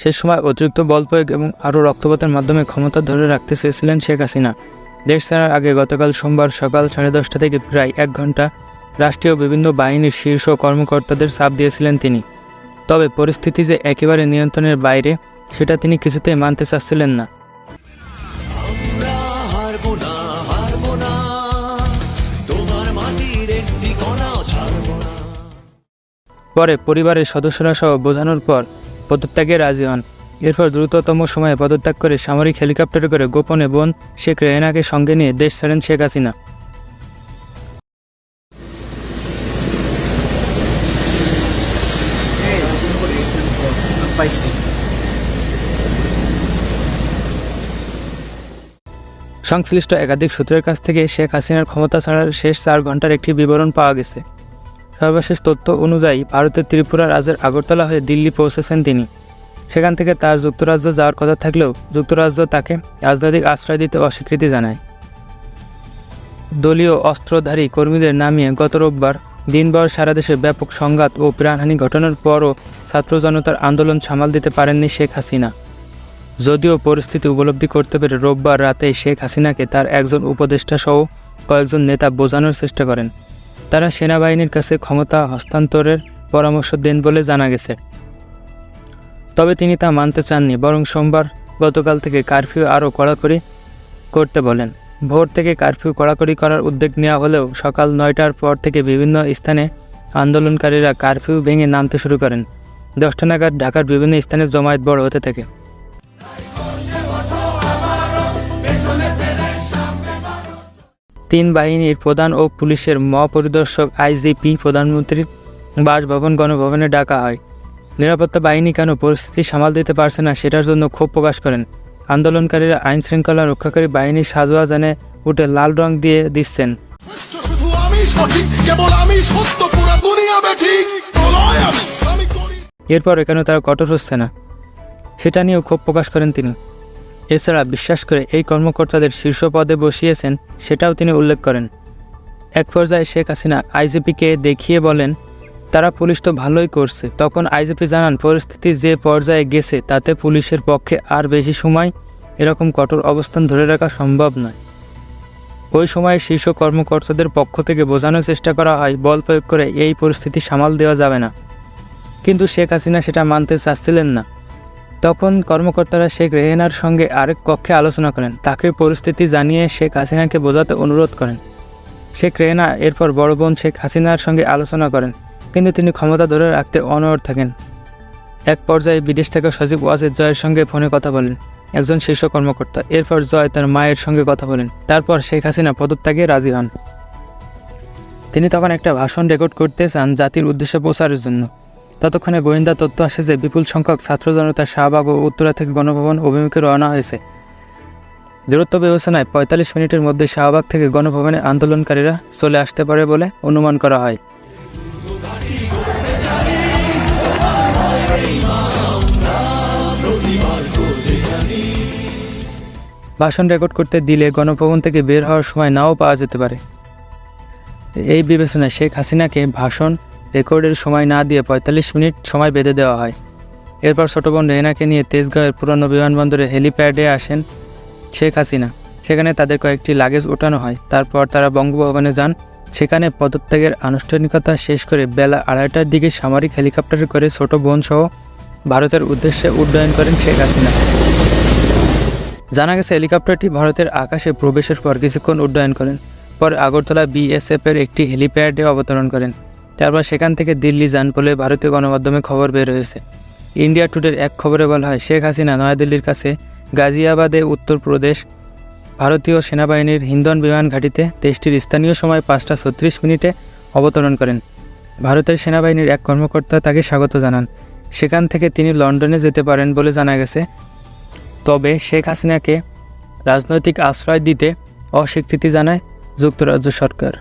সে সময় অতিরিক্ত বল প্রয়োগ এবং আরও রক্তপাতের মাধ্যমে ক্ষমতা ধরে রাখতে চেয়েছিলেন শেখ হাসিনা। দেশ ছাড়ার আগে গতকাল সোমবার সকাল 10:30 থেকে প্রায় 1 ঘন্টা রাষ্ট্রীয় বিভিন্ন বাহিনীর শীর্ষ কর্মকর্তাদের চাপ দিয়েছিলেন তিনি। তবে পরিস্থিতি যে একেবারে নিয়ন্ত্রণের বাইরে সেটা তিনি কিছুতেই মানতে চাচ্ছিলেন না। পরে পরিবারের সদস্যরা সহ বোঝানোর পর পদত্যাগে রাজি হন। এরপর দ্রুততম সময়ে পদত্যাগ করে সামরিক হেলিকপ্টারে করে গোপনে বোন শেখ রেহেনাকে সঙ্গে নিয়ে দেশ ছাড়েন শেখ হাসিনা। সংশ্লিষ্ট একাধিক সূত্রের কাছ থেকে শেখ হাসিনার ক্ষমতা ছাড়ার শেষ 4 ঘন্টার একটি বিবরণ পাওয়া গেছে। সর্বশেষ তথ্য অনুযায়ী ভারতের ত্রিপুরা রাজ্যের আগরতলা হয়ে দিল্লি পৌঁছেছেন তিনি। সেখান থেকে তার যুক্তরাজ্য যাওয়ার কথা থাকলেও যুক্তরাজ্য তাকে রাজনৈতিক আশ্রয় দিতে অস্বীকৃতি জানায়। দলীয় অস্ত্রধারী কর্মীদের নামিয়ে গত রোববার দিনভর সারা দেশে ব্যাপক সংঘাত ও প্রাণহানি ঘটানোর পরও ছাত্র জনতার আন্দোলন সামাল দিতে পারেননি শেখ হাসিনা। যদিও পরিস্থিতি উপলব্ধি করতে পেরে রোববার রাতে শেখ হাসিনাকে তার একজন উপদেষ্টা সহ কয়েকজন নেতা বোঝানোর চেষ্টা করেন। তারা সেনাবাহিনীর কাছে ক্ষমতা হস্তান্তরের পরামর্শ দেন বলে জানা গেছে। তবে তিনি তা মানতে চাননি, বরং সোমবার গতকাল থেকে কারফিউ আরও কড়াকড়ি করতে বলেন। ভোর থেকে কারফিউ কড়াকড়ি করার উদ্যোগ নেওয়া হলেও সকাল 9টার পর থেকে বিভিন্ন স্থানে আন্দোলনকারীরা কারফিউ ভেঙে নামতে শুরু করেন। 10টা নাগাদ ঢাকার বিভিন্ন স্থানে জমায়েত বড় হতে থাকে। তিন বাহিনীর প্রধান ও পুলিশের মহাপরিদর্শক আইজিপি প্রধানমন্ত্রীর বাসভবন গণভবনে ডাকা হয়। নিরাপত্তা বাহিনী কেন পরিস্থিতি সামাল দিতে পারছে না সেটার জন্য ক্ষোভ প্রকাশ করেন। আন্দোলনকারীরা আইন শৃঙ্খলা রক্ষাকারী বাহিনীর সাজোয়া জানে উঠে লাল রং দিয়ে দিচ্ছেন। এরপর কেন তারা কঠোর হচ্ছে না সেটা নিয়েও ক্ষোভ প্রকাশ করেন তিনি। এছাড়া বিশ্বাস করে এই কর্মকর্তাদের শীর্ষ পদে বসিয়েছেন সেটাও তিনি উল্লেখ করেন। এক পর্যায়ে শেখ হাসিনা আইজিপিকে দেখিয়ে বলেন, তারা পুলিশ তো ভালোই করছে। তখন আইজিপি জানান, পরিস্থিতি যে পর্যায়ে গেছে তাতে পুলিশের পক্ষে আর বেশি সময় এরকম কঠোর অবস্থান ধরে রাখা সম্ভব নয়। ওই সময় শীর্ষ কর্মকর্তাদের পক্ষ থেকে বোঝানোর চেষ্টা করা হয় বল প্রয়োগ করে এই পরিস্থিতি সামাল দেওয়া যাবে না, কিন্তু শেখ হাসিনা সেটা মানতে চাচ্ছিলেন না। তখন কর্মকর্তারা শেখ রেহেনার সঙ্গে আরেক কক্ষে আলোচনা করেন। তাকে পরিস্থিতি জানিয়ে শেখ হাসিনাকে বোঝাতে অনুরোধ করেন। শেখ রেহেনা এরপর বড় বোন শেখ হাসিনার সঙ্গে আলোচনা করেন, কিন্তু তিনি ক্ষমতা ধরে রাখতে অনড় থাকেন। এক পর্যায়ে বিদেশ থেকে সচিব ওয়াজেদ জয়ের সঙ্গে ফোনে কথা বলেন একজন শীর্ষ কর্মকর্তা। এরপর জয় তার মায়ের সঙ্গে কথা বলেন। তারপর শেখ হাসিনা পদত্যাগে রাজি হন। তিনি তখন একটা ভাষণ রেকর্ড করতে চান জাতির উদ্দেশ্যে প্রচারের জন্য। ততক্ষণে গোয়েন্দা তথ্য আসে যে বিপুল সংখ্যক ছাত্র জনতা শাহবাগ ও উত্তরা থেকে গণভবন অভিমুখে রওনা হয়েছে। দূরত্ব বিবেচনায় 45 মিনিটের মধ্যে শাহবাগ থেকে গণভবনে আন্দোলনকারীরা চলে আসতে পারে বলে অনুমান করা হয়। ভাষণ রেকর্ড করতে দিলে গণভবন থেকে বের হওয়ার সময় নাও পাওয়া যেতে পারে। এই বিবেচনায় শেখ হাসিনাকে ভাষণ রেকর্ডের সময় না দিয়ে 45 মিনিট সময় বেঁধে দেওয়া হয়। এরপর ছোট বোন রেহেনাকে নিয়ে তেজগাঁওয়ের পুরনো বিমানবন্দরে হেলিপ্যাডে আসেন শেখ হাসিনা। সেখানে তাদের কয়েকটি লাগেজ ওঠানো হয়। তারপর তারা বঙ্গভবনে যান। সেখানে পদত্যাগের আনুষ্ঠানিকতা শেষ করে বেলা 2:30টার দিকে সামরিক হেলিকপ্টারে করে ছোট বোন সহ ভারতের উদ্দেশ্যে উড্ডয়ন করেন শেখ হাসিনা। জানা গেছে হেলিকপ্টারটি ভারতের আকাশে প্রবেশের পর কিছুক্ষণ উড্ডয়ন করেন। পরে আগরতলা বিএসএফের একটি হেলিপ্যাডে অবতরণ করেন। তারপর সেখান থেকে দিল্লি যান বলে ভারতীয় গণমাধ্যমে খবর বের হয়েছে। ইন্ডিয়া টুডের এক খবরে বলা হয়, শেখ হাসিনা নয়াদিল্লির কাছে গাজিয়াবাদে উত্তরপ্রদেশ ভারতীয় সেনাবাহিনীর হিন্দন বিমান ঘাঁটিতে দেশটির স্থানীয় সময় 5:36 মিনিটে অবতরণ করেন। ভারতের সেনাবাহিনীর এক কর্মকর্তা তাকে স্বাগত জানান। সেখান থেকে তিনি লন্ডনে যেতে পারেন বলে জানা গেছে। তবে শেখ হাসিনাকে রাজনৈতিক আশ্রয় দিতে অস্বীকৃতি জানায় যুক্তরাজ্য সরকার।